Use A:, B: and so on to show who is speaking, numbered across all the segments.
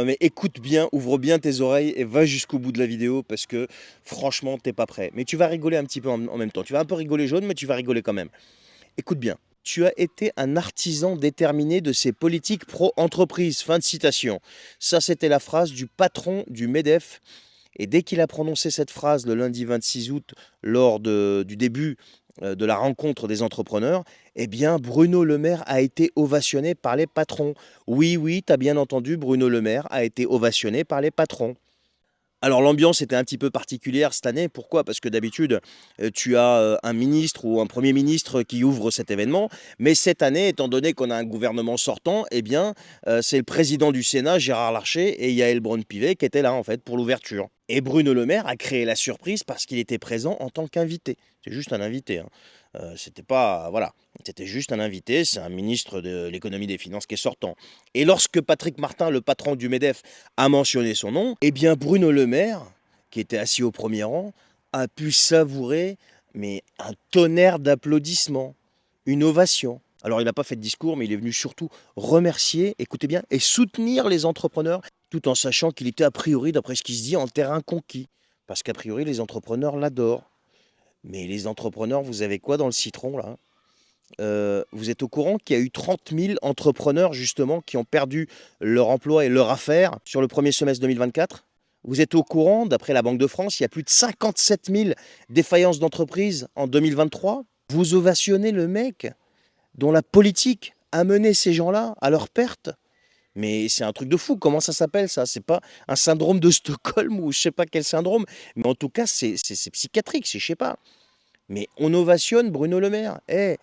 A: Non, mais écoute bien, ouvre bien tes oreilles et va jusqu'au bout de la vidéo parce que franchement, t'es pas prêt. Mais tu vas rigoler un petit peu en même temps. Tu vas un peu rigoler jaune, mais tu vas rigoler quand même. Écoute bien. Tu as été un artisan déterminé de ces politiques pro-entreprise. Fin de citation. Ça, c'était la phrase du patron du MEDEF. Et dès qu'il a prononcé cette phrase le lundi 26 août, du début de la rencontre des entrepreneurs, eh bien, Bruno Le Maire a été ovationné par les patrons. Oui, oui, tu as bien entendu, Bruno Le Maire a été ovationné par les patrons. Alors l'ambiance était un petit peu particulière cette année. Pourquoi? Parce que d'habitude, tu as un ministre ou un premier ministre qui ouvre cet événement. Mais cette année, étant donné qu'on a un gouvernement sortant, eh bien, c'est le président du Sénat, Gérard Larcher, et Yael Braun-Pivet qui étaient là, en fait, pour l'ouverture. Et Bruno Le Maire a créé la surprise parce qu'il était présent en tant qu'invité. C'est juste un invité, hein. C'était pas, voilà, c'était juste un invité. C'est un ministre de l'économie et des finances qui est sortant. Et lorsque Patrick Martin, le patron du MEDEF, a mentionné son nom, eh bien Bruno Le Maire, qui était assis au premier rang, a pu savourer mais un tonnerre d'applaudissements, une ovation. Alors il n'a pas fait de discours, mais il est venu surtout remercier, écoutez bien, et soutenir les entrepreneurs, tout en sachant qu'il était a priori, d'après ce qui se dit, en terrain conquis. Parce qu'a priori, les entrepreneurs l'adorent. Mais les entrepreneurs, vous avez quoi dans le citron là? Vous êtes au courant qu'il y a eu 30 000 entrepreneurs justement qui ont perdu leur emploi et leur affaire sur le premier semestre 2024? Vous êtes au courant, d'après la Banque de France, il y a plus de 57 000 défaillances d'entreprises en 2023? Vous ovationnez le mec dont la politique a mené ces gens-là à leur perte? Mais c'est un truc de fou. Comment ça s'appelle ça? C'est pas un syndrome de Stockholm ou je sais pas quel syndrome, mais en tout cas, c'est psychiatrique, c'est je sais pas. Mais on ovationne Bruno Le Maire. Eh,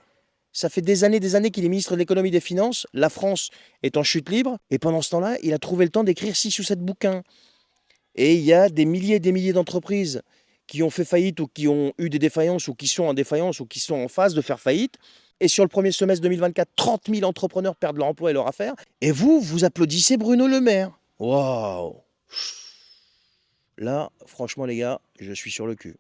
A: ça fait des années qu'il est ministre de l'économie et des finances. La France est en chute libre. Et pendant ce temps-là, il a trouvé le temps d'écrire 6 ou 7 bouquins. Et il y a des milliers et des milliers d'entreprises qui ont fait faillite ou qui ont eu des défaillances ou qui sont en défaillance ou qui sont en phase de faire faillite. Et sur le premier semestre 2024, 30 000 entrepreneurs perdent leur emploi et leur affaire. Et vous, vous applaudissez Bruno Le Maire. Waouh! Là, franchement, les gars, je suis sur le cul.